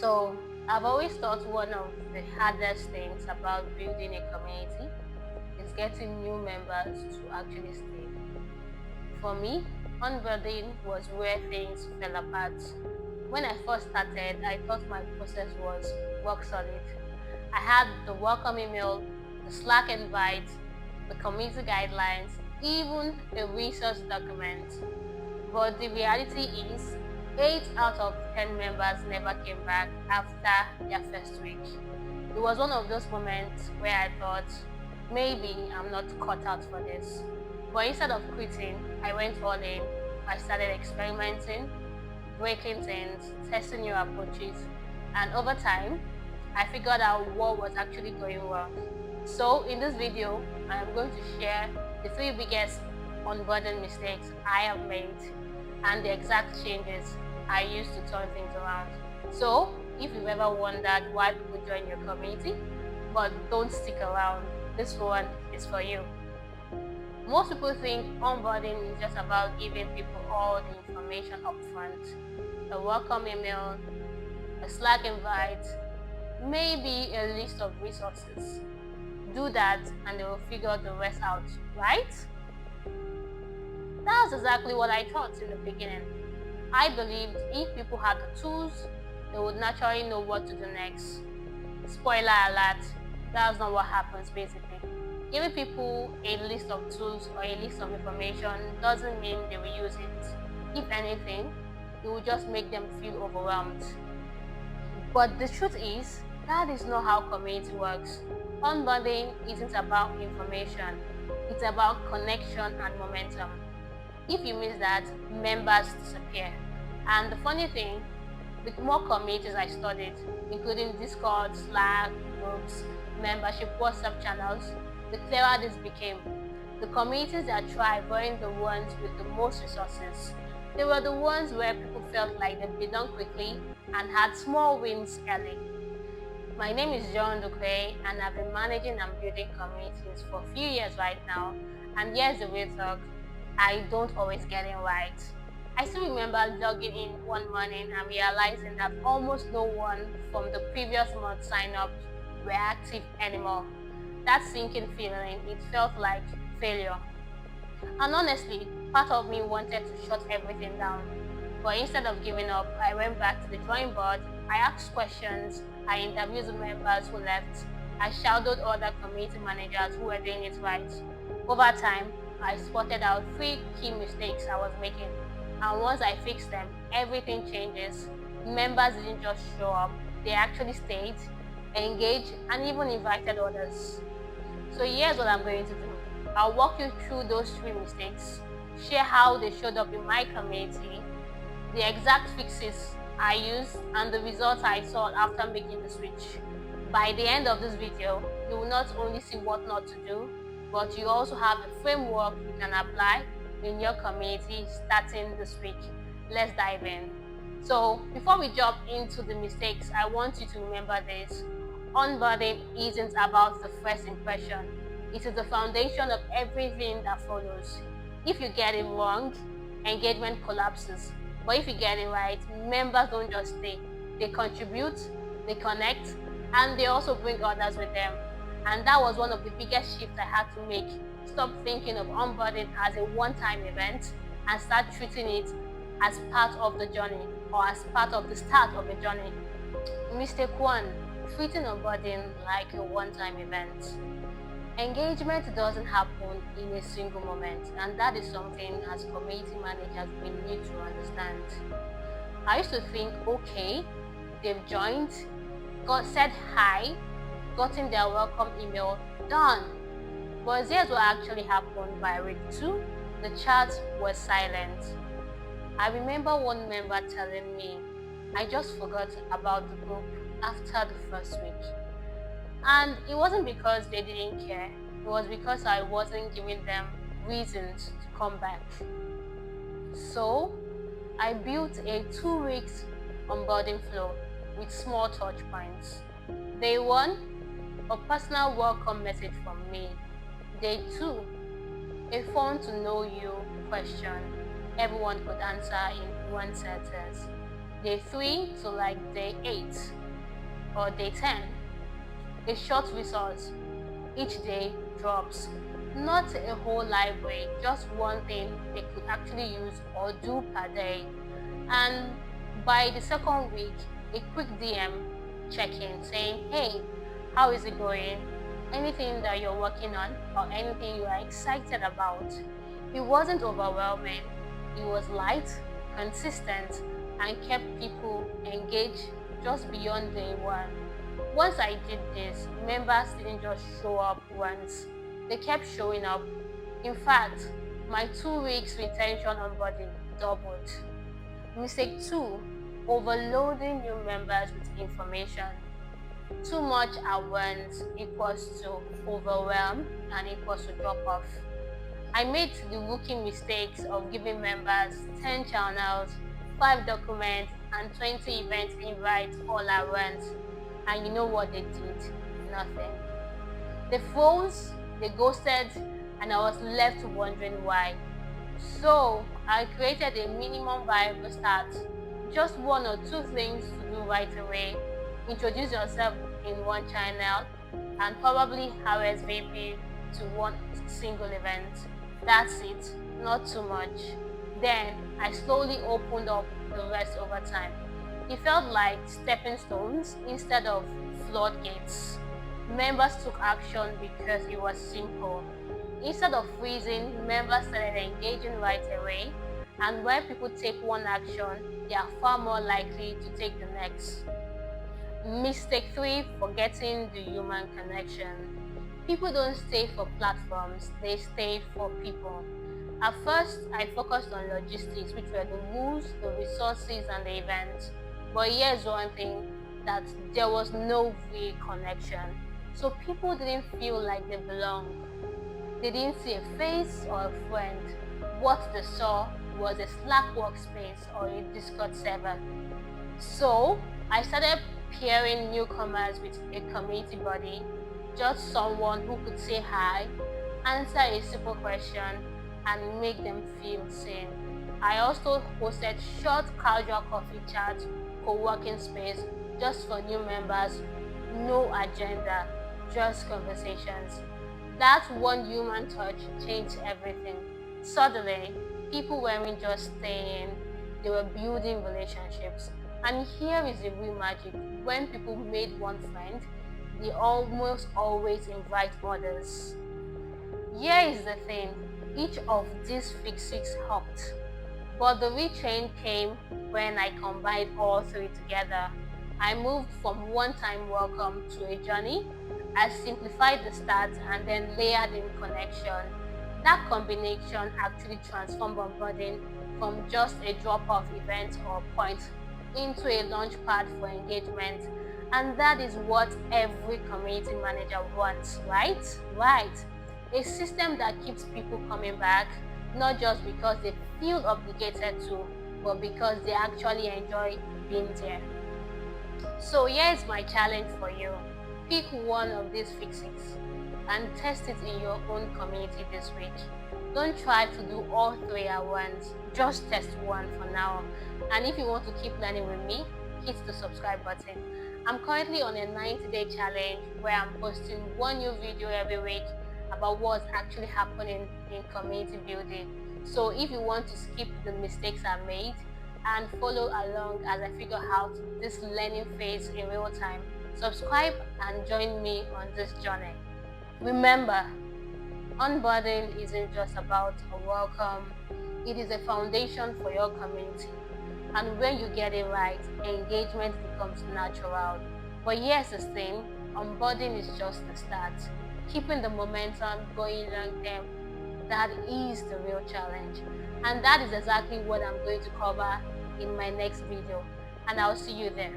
So I've always thought one of the hardest things about building a community is getting new members to actually stay. For me, onboarding was where things fell apart. When I first started, I thought my process was rock solid. I had the welcome email, the Slack invite, the community guidelines, even a resource document. But the reality is, 8 out of 10 members never came back after their first week. It was one of those moments where I thought, maybe I'm not cut out for this. But instead of quitting, I went all in. I started experimenting, breaking things, testing new approaches, and over time, I figured out what was actually going wrong. So in this video, I am going to share the 3 biggest onboarding mistakes I have made and the exact changes I used to turn things around. So if you've ever wondered why people join your community but don't stick around, this one is for you. Most people think onboarding is just about giving people all the information up front. A welcome email, a Slack invite, maybe a list of resources. Do that and they will figure the rest out, right? That's exactly what I thought in the beginning. I believed if people had the tools, they would naturally know what to do next. Spoiler alert, that's not what happens basically. Giving people a list of tools or a list of information doesn't mean they will use it. If anything, it will just make them feel overwhelmed. But the truth is, that is not how community works. Onboarding isn't about information, it's about connection and momentum. If you miss that, members disappear. And the funny thing, with more communities I studied, including Discord, Slack, groups, membership, WhatsApp channels, the clearer this became. The communities that thrive weren't the ones with the most resources. They were the ones where people felt like they belonged quickly and had small wins early. My name is Joy Ndukwe and I've been managing and building communities for a few years right now. And here's the real talk, I don't always get it right. I still remember logging in one morning and realizing that almost no one from the previous month sign up were active anymore. That sinking feeling, it felt like failure. And honestly, part of me wanted to shut everything down. But instead of giving up, I went back to the drawing board. I asked questions, I interviewed the members who left, I shadowed other community managers who were doing it right. Over time, I spotted out 3 key mistakes I was making. And once I fixed them, everything changes. Members didn't just show up, they actually stayed, engaged, and even invited others. So here's what I'm going to do. I'll walk you through those 3 mistakes, share how they showed up in my community, the exact fixes I used, and the results I saw after making the switch. By the end of this video, you will not only see what not to do, but you also have a framework you can apply in your community starting this week. Let's dive in. So before we jump into the mistakes, I want you to remember this. Onboarding isn't about the first impression. It is the foundation of everything that follows. If you get it wrong, engagement collapses. But if you get it right, members don't just stay. They contribute, they connect, and they also bring others with them. And that was one of the biggest shifts I had to make. Stop thinking of onboarding as a one-time event and start treating it as part of the journey or as part of the start of the journey. Mistake 1, treating onboarding like a one-time event. Engagement doesn't happen in a single moment, and that is something as community managers we need to understand. I used to think, okay, they've joined, said hi, gotten their welcome email, done. But here's what actually happened. By week 2, the chat was silent. I remember one member telling me, I just forgot about the group after the first week. And it wasn't because they didn't care, it was because I wasn't giving them reasons to come back. So I built a 2 weeks onboarding flow with small touch points. Day 1, a personal welcome message from me. Day 2, a fun to know you question everyone could answer in 1 sentence. day 3 to like day 8 or day 10. A short resource each day drops. Not a whole library, just one thing they could actually use or do per day. And by the second week, a quick DM check-in saying, hey, how is it going? Anything that you're working on or anything you are excited about. It wasn't overwhelming. It was light, consistent, and kept people engaged just beyond day 1. Once I did this, members didn't just show up once. They kept showing up. In fact, my 2 weeks retention onboarding doubled. Mistake 2, overloading new members with information. Too much at once equals to overwhelm and equals to drop off. I made the rookie mistakes of giving members 10 channels, 5 documents, and 20 event invites all at once. And you know what they did? Nothing. They froze, they ghosted, and I was left wondering why. So I created a minimum viable start. Just 1 or 2 things to do right away. Introduce yourself in one channel and probably RSVP to one single event. That's it, not too much. Then I slowly opened up the rest over time. It felt like stepping stones instead of floodgates. Members took action because it was simple. Instead of freezing, members started engaging right away, and when people take one action, they are far more likely to take the next. Mistake 3, forgetting the human connection. People don't stay for platforms, they stay for people. At first, I focused on logistics, which were the rules, the resources, and the events. But here's one thing, that there was no real connection. So people didn't feel like they belonged. They didn't see a face or a friend. What they saw was a Slack workspace or a Discord server. So I started pairing newcomers with a community buddy, just someone who could say hi, answer a simple question, and make them feel seen. I also hosted short casual coffee chats, co-working space, just for new members, no agenda, just conversations. That one human touch changed everything. Suddenly, people weren't just staying, they were building relationships. And here is the real magic. When people made one friend, they almost always invite others. Here is the thing, each of these fixes helped. But the real change came when I combined all 3 together. I moved from one-time welcome to a journey. I simplified the start and then layered in connection. That combination actually transformed onboarding from just a drop-off event or point into a launchpad for engagement. And that is what every community manager wants, right? Right. A system that keeps people coming back, not just because they feel obligated to, but because they actually enjoy being there. So here's my challenge for you. Pick one of these fixes and test it in your own community this week. Don't try to do all 3 at once. Just test one for now. And if you want to keep learning with me, hit the subscribe button. I'm currently on a 90-day challenge where I'm posting 1 new video every week about what's actually happening in community building. So if you want to skip the mistakes I made and follow along as I figure out this learning phase in real time, subscribe and join me on this journey. Remember, onboarding isn't just about a welcome, it is a foundation for your community. And when you get it right, engagement becomes natural. But here's the thing, onboarding is just the start. Keeping the momentum going long term, that is the real challenge. And that is exactly what I'm going to cover in my next video. And I'll see you there.